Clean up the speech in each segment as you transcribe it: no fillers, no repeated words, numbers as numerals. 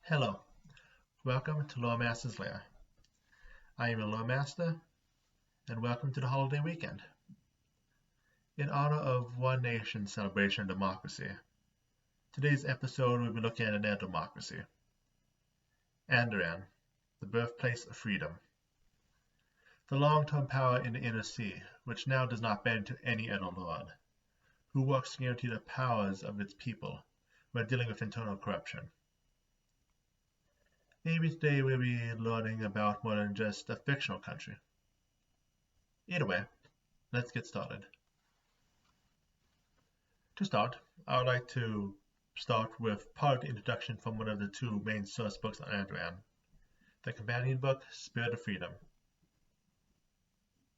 Hello, welcome to Loremaster's Lair. I am a Loremaster, and welcome to the holiday weekend. In honor of One Nation's celebration of democracy, today's episode will be looking at another democracy, Andoran, the birthplace of freedom. The long-term power in the inner sea, which now does not bend to any other lord, who works to guarantee the powers of its people when dealing with internal corruption. Maybe today we'll be learning about more than just a fictional country. Either way, let's get started. To start, I would like to start with part of the introduction from one of the two main source books on Andoran, the companion book Spirit of Freedom.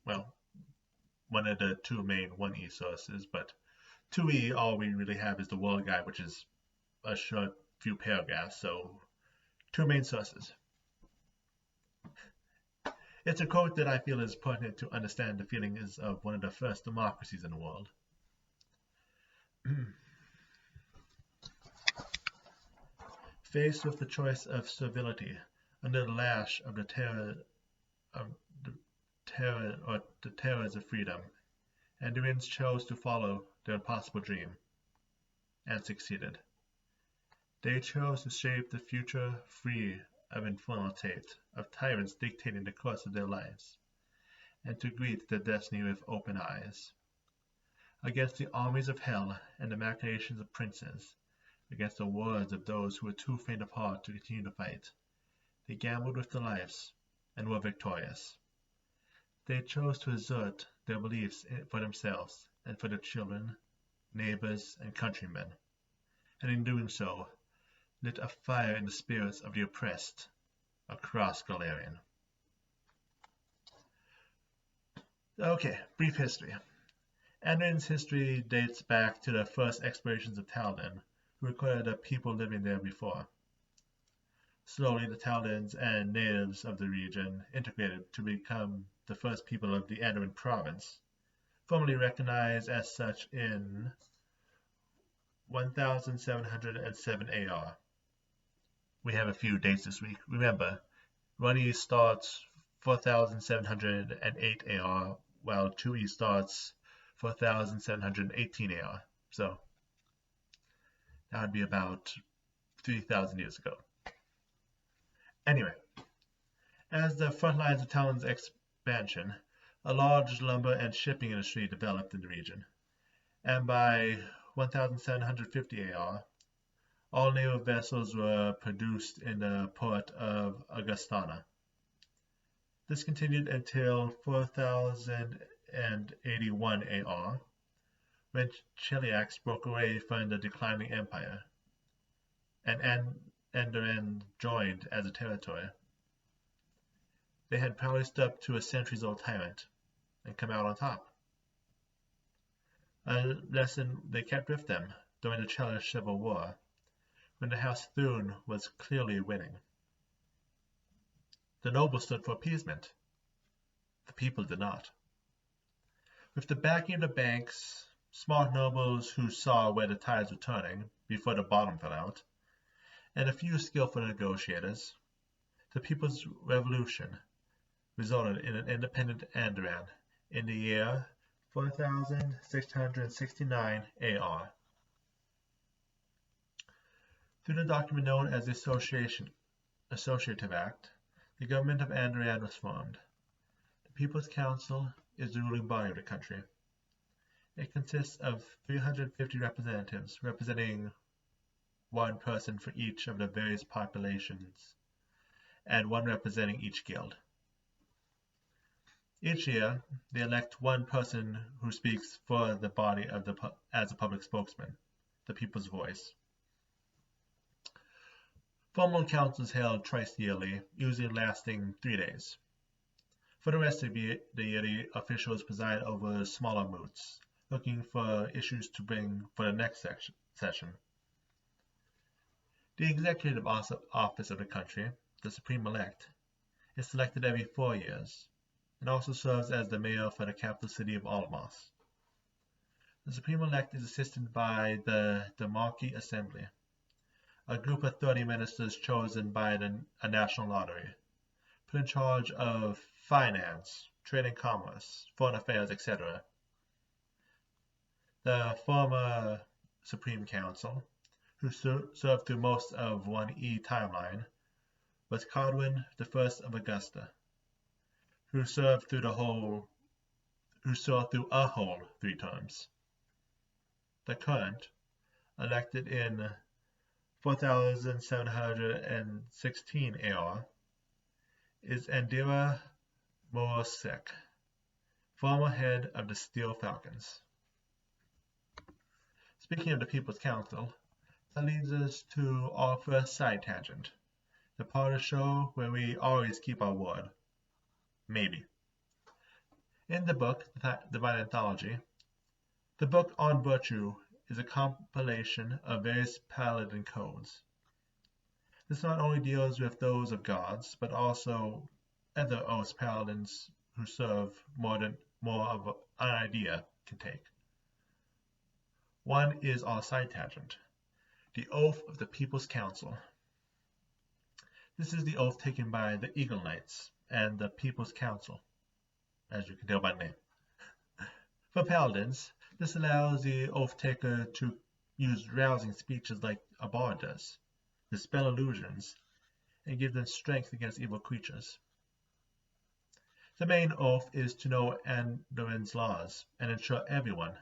Well, one of the two main 1E sources, but 2E all we really have is the World Guide, which is a short few paragraphs, so two main sources. It's a quote that I feel is pertinent to understand the feelings of one of the first democracies in the world. Faced with the choice of servility under the lash of the terrors of freedom, Andorans chose to follow their impossible dream, and succeeded. They chose to shape the future free of infernal taint, of tyrants dictating the course of their lives, and to greet their destiny with open eyes. Against the armies of hell and the machinations of princes, against the words of those who were too faint of heart to continue to fight, they gambled with their lives and were victorious. They chose to assert their beliefs for themselves and for their children, neighbors, and countrymen, and in doing so, lit a fire in the spirits of the oppressed across Galarian. Okay, brief history. Andoran's history dates back to the first explorations of Taldan, who recorded the people living there before. Slowly, the Taldans and natives of the region integrated to become the first people of the Andoran province, formally recognized as such in 1707 AR. We have a few dates this week. Remember, 1E starts 4708 AR, while 2E starts 4718 AR. So that would be about 3,000 years ago. Anyway, as the front lines of Talon's expansion, a large lumber and shipping industry developed in the region, and by 1750 AR, all naval vessels were produced in the port of Augustana. This continued until 4081 AR, when Cheliax broke away from the declining empire, and Andoran joined as a territory. They had proudly stepped to a centuries-old tyrant and come out on top. A lesson they kept with them during the Chelish Civil War, when the House Thune was clearly winning. The nobles stood for appeasement. The people did not. With the backing of the banks, smart nobles who saw where the tides were turning before the bottom fell out, and a few skillful negotiators, the People's Revolution resulted in an independent Andoran in the year 4669 AR. Through the document known as the Associative Act, the government of Andoran was formed. The People's Council is the ruling body of the country. It consists of 350 representatives representing one person for each of the various populations, and one representing each guild. Each year, they elect one person who speaks for the body as a public spokesman, the people's voice. Formal councils held twice yearly, usually lasting 3 days. For the rest of the year, the officials preside over smaller moots, looking for issues to bring for the next session. The executive office of the country, the Supreme Elect, is selected every 4 years, and also serves as the mayor for the capital city of Alamos. The Supreme Elect is assisted by the Demarchy Assembly, a group of 30 ministers chosen by a national lottery, put in charge of finance, trade and commerce, foreign affairs, etc. The former Supreme Council, who served through most of 1E timeline, was Godwin I of Augusta, who served through a whole 3 terms. The current, elected in 4716 AR, is Andoran Morosek, former head of the Steel Falcons. Speaking of the People's Council, that leads us to our first side tangent, the part of the show where we always keep our word. Maybe. In the book, The Divine Anthology, the book on virtue is a compilation of various paladin codes. This not only deals with those of gods, but also other oaths paladins who serve more of an idea can take. One is our side tangent, the Oath of the People's Council. This is the oath taken by the Eagle Knights and the People's Council, as you can tell by the name. For paladins, this allows the oath taker to use rousing speeches like a bard does, dispel illusions, and give them strength against evil creatures. The main oath is to know Andoran's laws and ensure everyone,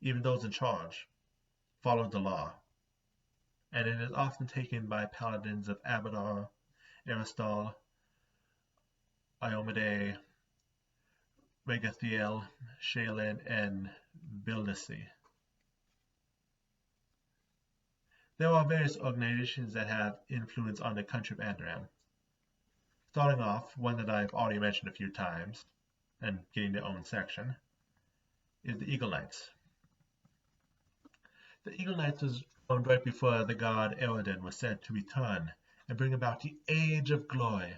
even those in charge, follow the law. And it is often taken by paladins of Abadar, Aristal, Iomade, Regathiel, Shaelin, and Bildisi. There are various organizations that have influence on the country of Andoran. Starting off, one that I've already mentioned a few times, and getting their own section, is the Eagle Knights. The Eagle Knights was formed right before the god Andoran was said to return and bring about the Age of Glory,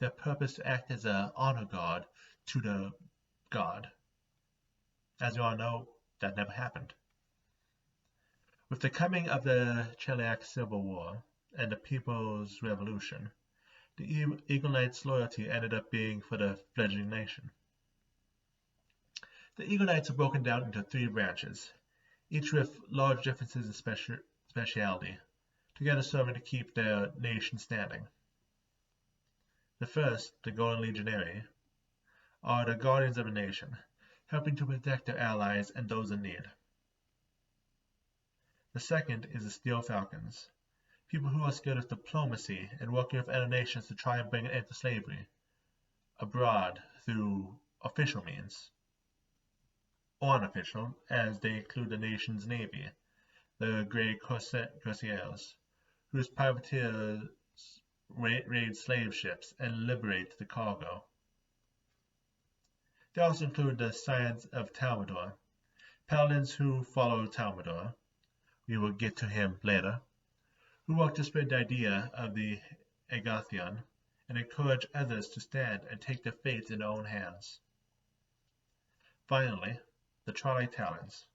their purpose to act as an honor guard to the god. As you all know, that never happened. With the coming of the Cheliac Civil War and the People's Revolution, the Eagle Knights' loyalty ended up being for the fledgling nation. The Eagle Knights are broken down into 3 branches, each with large differences in speciality, together serving to keep their nation standing. The first, the Golden Legionary, are the guardians of the nation, helping to protect their allies and those in need. The second is the Steel Falcons, people who are skilled with diplomacy and working with other nations to try and bring an end to slavery abroad through official means, or unofficial, as they include the nation's navy, the Grey Corsairs, whose privateers raid slave ships and liberate the cargo. They also include the Scions of Talmador, paladins who follow Talmador, we will get to him later, who work to spread the idea of the Agathion and encourage others to stand and take their fate in their own hands. Finally, the Trolley Talons,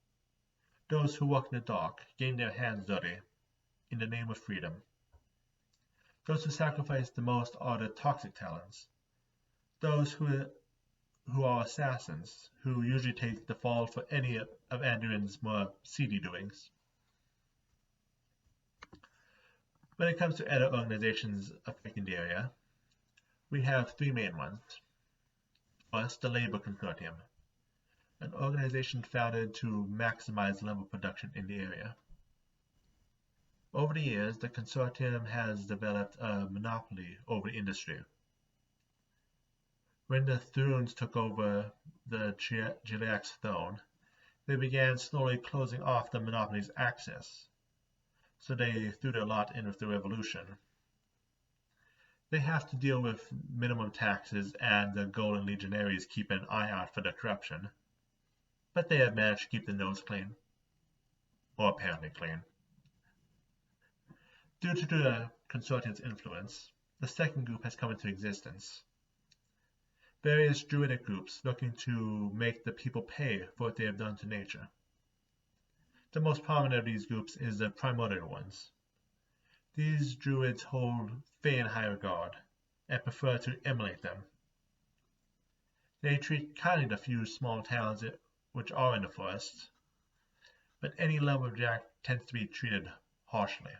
those who work in the dark, getting their hands dirty in the name of freedom. Those who sacrifice the most are the Toxic Talons, those who are assassins, who usually take the fall for any of Andoran's more seedy doings. When it comes to other organizations affecting the area, we have 3 main ones. First, the Labor Consortium, an organization founded to maximize lumber production in the area. Over the years, the consortium has developed a monopoly over the industry. When the Thunes took over the Cheliac's throne, they began slowly closing off the monopoly's access, so they threw their lot in with the revolution. They have to deal with minimum taxes, and the Golden Legionaries keep an eye out for the corruption, but they have managed to keep the nose clean, or apparently clean. Due to the consortium's influence, the second group has come into existence. Various druidic groups looking to make the people pay for what they have done to nature. The most prominent of these groups is the primordial ones. These druids hold Fae in high regard, and prefer to emulate them. They treat kindly the few small towns which are in the forest, but any lumberjack tends to be treated harshly.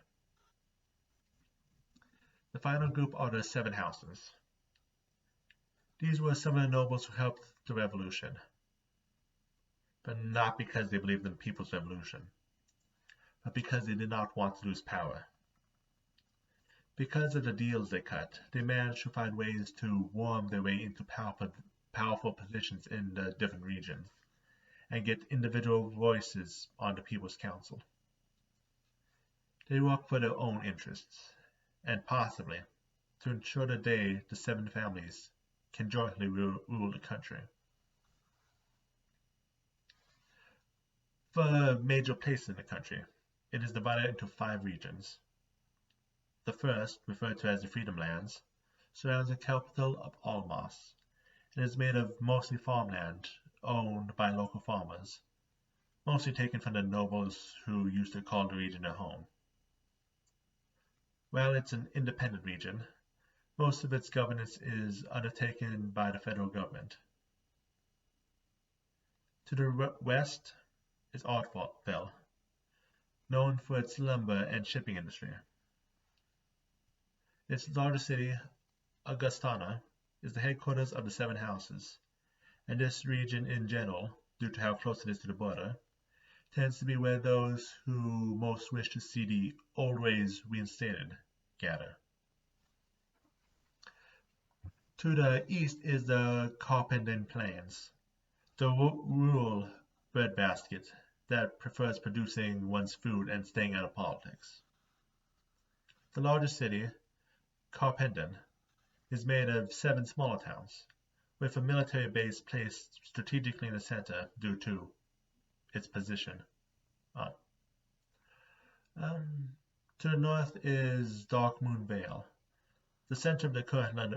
The final group are the Seven Houses. These were some of the nobles who helped the revolution, but not because they believed in the people's revolution, but because they did not want to lose power. Because of the deals they cut, they managed to find ways to worm their way into powerful positions in the different regions, and get individual voices on the People's Council. They work for their own interests, and possibly to ensure that they, the seven families, can jointly rule the country. For a major place in the country, it is divided into 5 regions. The first, referred to as the Freedom Lands, surrounds the capital of Almas. It is made of mostly farmland owned by local farmers, mostly taken from the nobles who used to call the region their home. While it's an independent region, most of its governance is undertaken by the federal government. To the west is Artville, known for its lumber and shipping industry. Its largest city, Augustana, is the headquarters of the Seven Houses, and this region in general, due to how close it is to the border, tends to be where those who most wish to see the old ways reinstated gather. To the east is the Carpendon Plains, the rural breadbasket that prefers producing one's food and staying out of politics. The largest city, Carpendon, is made of 7 smaller towns, with a military base placed strategically in the center due to its position. To the north is Dark Moon Vale, the center of the current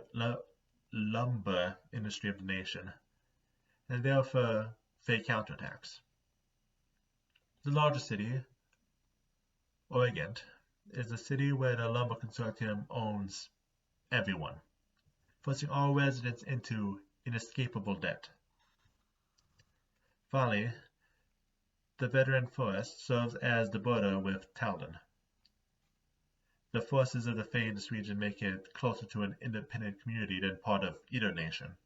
lumber industry of the nation, and therefore fake counterattacks. The largest city, Oregant, is the city where the lumber consortium owns everyone, forcing all residents into inescapable debt. Finally, the Veteran Forest serves as the border with Talden. The forces of the Fae in this region make it closer to an independent community than part of either nation.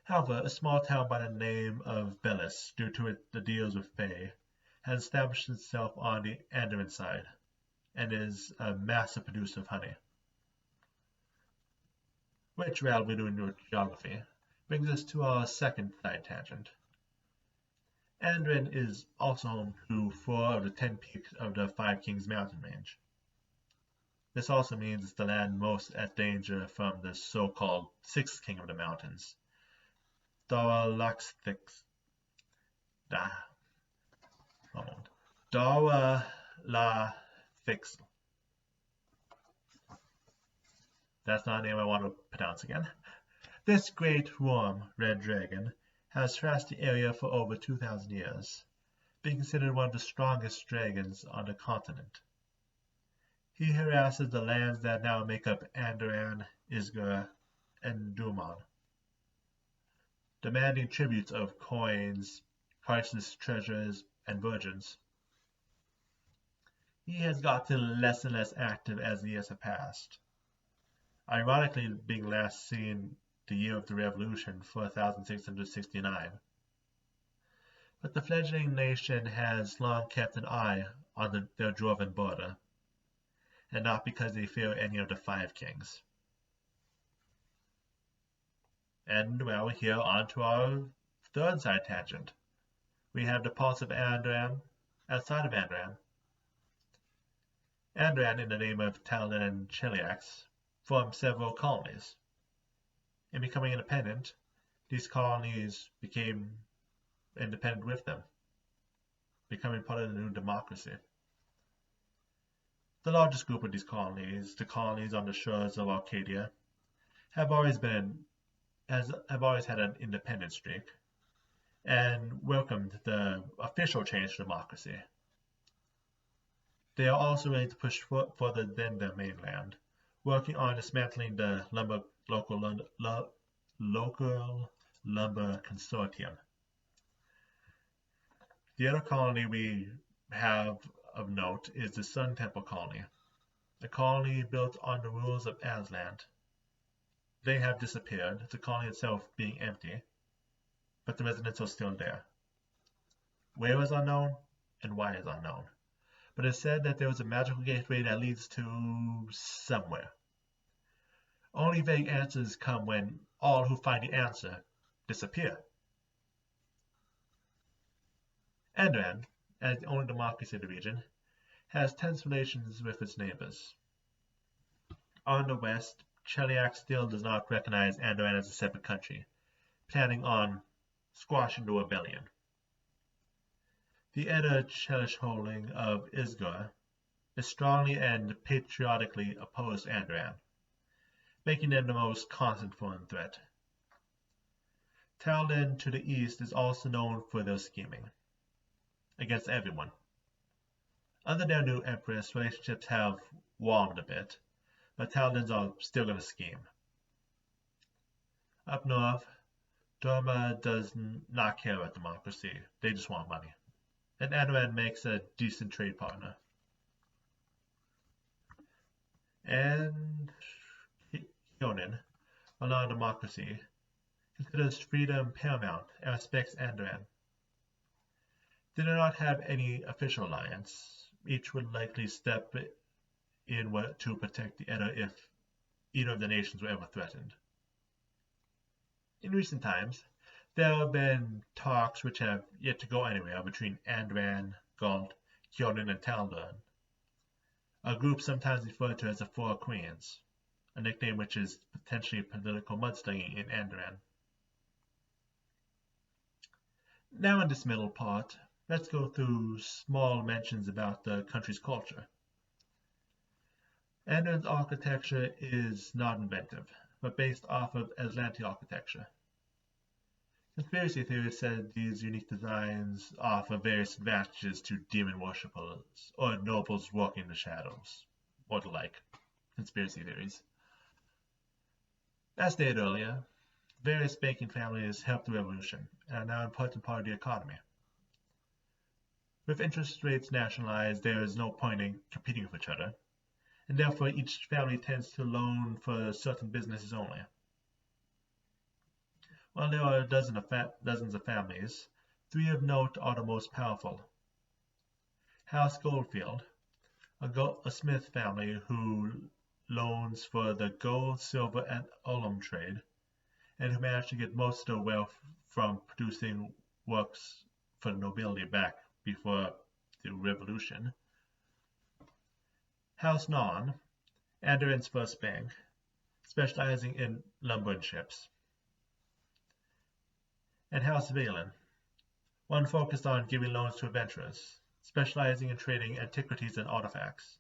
However, a small town by the name of Bellis, due to the deals with Fae, has established itself on the Andoran side, and is a massive producer of honey. Which, rather than doing geography, brings us to our second side tangent. Andoran is also home to 4 of the 10 peaks of the Five Kings mountain range. This also means it's the land most at danger from the so-called Sixth King of the Mountains, Daralaxthix. Daralaxthix. That's not a name I want to pronounce again. This great warm red dragon has harassed the area for over 2,000 years, being considered one of the strongest dragons on the continent. He harasses the lands that now make up Andoran, Isgur, and Duman, demanding tributes of coins, priceless treasures, and virgins. He has gotten less and less active as the years have passed, ironically being last seen the year of the Revolution, 4669. But the fledgling nation has long kept an eye on their dwarven border, and not because they fear any of the Five Kings. And well, here on to our third side tangent. We have the pulse of Andoran outside of Andoran. Andoran, in the name of Talon and Cheliax, formed several colonies. In becoming independent, these colonies became independent with them, becoming part of the new democracy. The largest group of these colonies, the colonies on the shores of Arcadia, have always had an independent streak, and welcomed the official change to democracy. They are also ready to push further than the mainland, working on dismantling the local lumber consortium. The other colony we have of note is the Sun Temple colony, a colony built on the rules of Aslan. They have disappeared, the colony itself being empty, but the residents are still there. Where is unknown, and why is unknown. But it's said that there is a magical gateway that leads to somewhere. Only vague answers come when all who find the answer disappear. Andoran, as the only democracy in the region, has tense relations with its neighbors. On the west, Cheliax still does not recognize Andoran as a separate country, planning on squashing the rebellion. The Edda Chelish holding of Isgor is strongly and patriotically opposed to Andoran, making them the most constant foreign threat. Taldan to the east is also known for their scheming against everyone. Under their new empress, relationships have warmed a bit, but Taldans are still going to scheme. Up north, Dorma does not care about democracy, they just want money. And Andoran makes a decent trade partner. And Kyonin, a non-democracy, considers freedom paramount and respects Andoran. They do not have any official alliance. Each would likely step in to protect the Edda if either of the nations were ever threatened. In recent times, there have been talks which have yet to go anywhere between Andoran, Galt, Kyonin, and Taldan, a group sometimes referred to as the Four Queens, a nickname which is potentially political mudslinging in Andoran. Now in this middle part, let's go through small mentions about the country's culture. Andoran's architecture is not inventive, but based off of Aslanti architecture. Conspiracy theories said these unique designs offer various advantages to demon worshippers or nobles walking in the shadows, or the like. Conspiracy theories. As stated earlier, various banking families helped the revolution and are now an important part of the economy. With interest rates nationalized, there is no point in competing with each other, and therefore each family tends to loan for certain businesses only. While there are dozens of families, three of note are the most powerful. House Goldfield, a Smith family who loans for the gold, silver, and alum trade, and who managed to get most of their wealth from producing works for the nobility back before the revolution. House Non, Andoran's first bank, specializing in lumber and ships. And House Valen, one focused on giving loans to adventurers, specializing in trading antiquities and artifacts,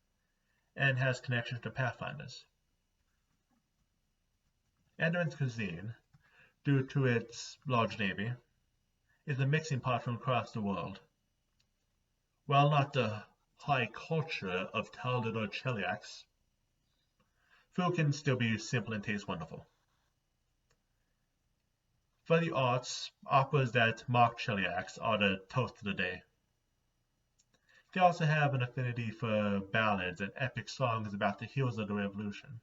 and has connections to pathfinders. Andoran's cuisine, due to its large navy, is a mixing pot from across the world. While not the high culture of Taldan or Cheliax, food can still be simple and taste wonderful. For the arts, operas that mock Cheliax are the toast of the day. They also have an affinity for ballads and epic songs about the heroes of the revolution.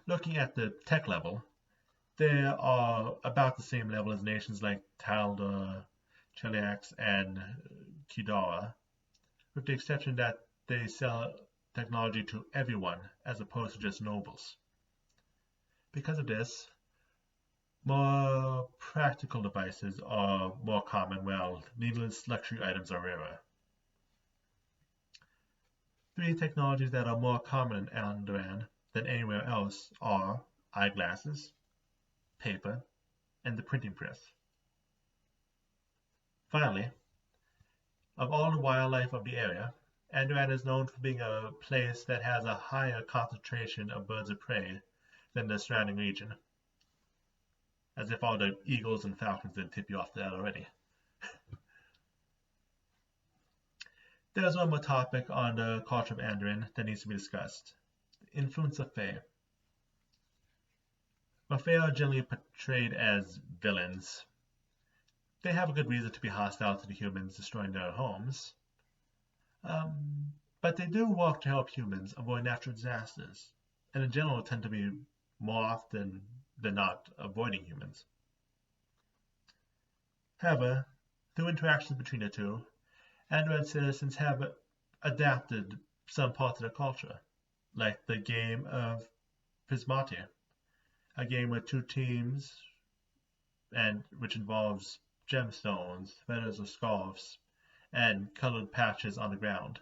Looking at the tech level, they are about the same level as nations like Talda, Cheliax, and Kidara, with the exception that they sell technology to everyone as opposed to just nobles. Because of this, more practical devices are more common, while needless luxury items are rarer. Three technologies that are more common in Andoran than anywhere else are eyeglasses, paper, and the printing press. Finally, of all the wildlife of the area, Andoran is known for being a place that has a higher concentration of birds of prey than the surrounding region. As if all the eagles and falcons didn't tip you off that already. There's one more topic on the culture of Andoran that needs to be discussed. The influence of Fae. While Fae are generally portrayed as villains, they have a good reason to be hostile to the humans destroying their homes. But they do work to help humans avoid natural disasters, and in general tend to be more often than not avoiding humans. However, through interactions between the two, Andoran citizens have adapted some parts of the culture, like the game of Prismati, a game with two teams and which involves gemstones, feathers or scarves, and colored patches on the ground.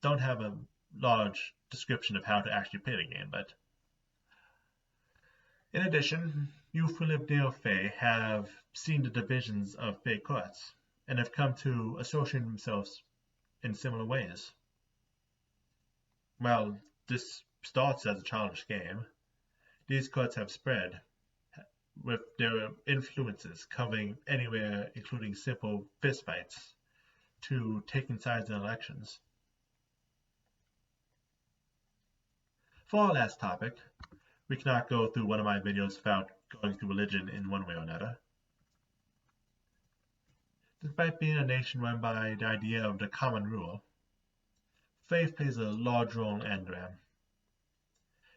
Don't have a large description of how to actually play the game, but in addition, youth who live near Fae have seen the divisions of Fae courts and have come to associate themselves in similar ways. While this starts as a childish game, these courts have spread, with their influences covering anywhere including simple fistfights to taking sides in elections. For our last topic, we cannot go through one of my videos without going through religion in one way or another. Despite being a nation run by the idea of the common rule, faith plays a large role in Andoran.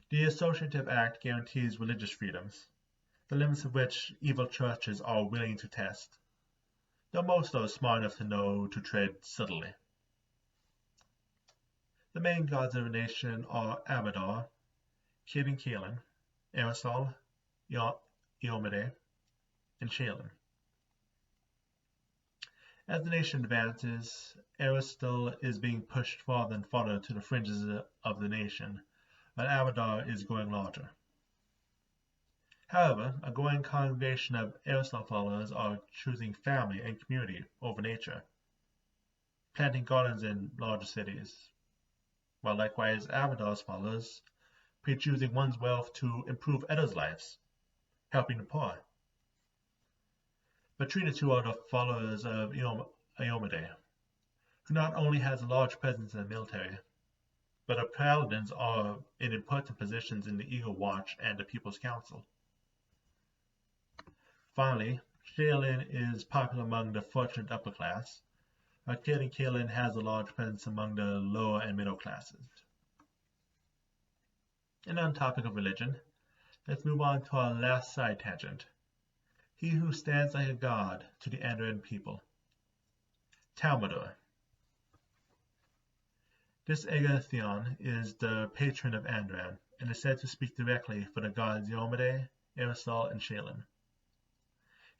The Associative Act guarantees religious freedoms, the limits of which evil churches are willing to test, though most are smart enough to know to tread subtly. The main gods of the nation are Abadar, Kilin, Aerosol, Iomade, and Shaelin. As the nation advances, Aerosol is being pushed farther and farther to the fringes of the nation, while Abadar is growing larger. However, a growing congregation of Aerosol followers are choosing family and community over nature, planting gardens in larger cities, while likewise Abadar's followers preach using one's wealth to improve others' lives, helping the poor. Between the two are the followers of Iomade, who not only has a large presence in the military, but our paladins are in important positions in the Eagle Watch and the People's Council. Finally, Shaelin is popular among the fortunate upper class, while Kilin has a large presence among the lower and middle classes. And on the topic of religion, let's move on to our last side tangent. He who stands like a god to the Andoran people. Talmudor. This Agathon is the patron of Andoran, and is said to speak directly for the gods Iomade, Aerosol, and Shaelin.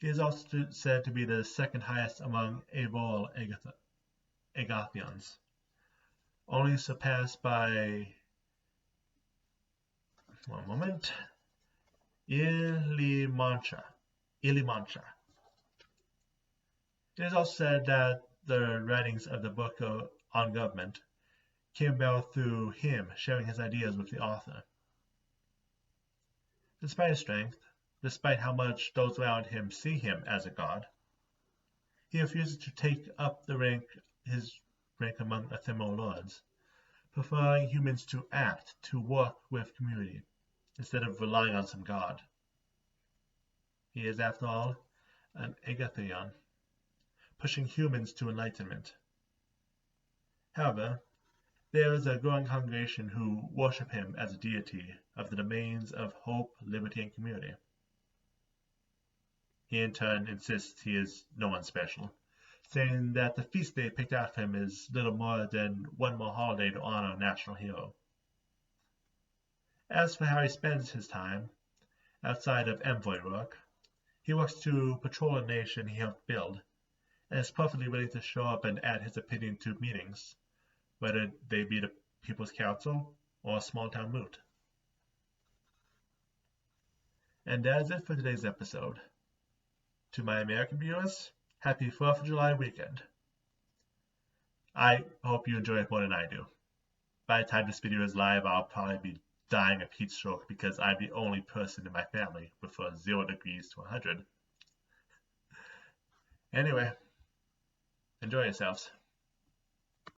He is also said to be the second highest among Avol Agathons, only surpassed by Ilimancha. It is also said that the writings of the book on government came about through him sharing his ideas with the author. Despite his strength, despite how much those around him see him as a god, he refuses to take up his rank among ephemeral lords, preferring humans to act, to work with community, instead of relying on some god. He is, after all, an Agathon, pushing humans to enlightenment. However, there is a growing congregation who worship him as a deity of the domains of hope, liberty, and community. He in turn insists he is no one special, saying that the feast day picked out for him is little more than one more holiday to honor a national hero. As for how he spends his time, outside of envoy work, he works to patrol a nation he helped build, and is perfectly willing to show up and add his opinion to meetings, whether they be the People's Council or a small-town moot. And that is it for today's episode. To my American viewers, happy 4th of July weekend. I hope you enjoy it more than I do. By the time this video is live, I'll probably be dying of heat stroke because I'm the only person in my family with 0 degrees to 100. Anyway, enjoy yourselves.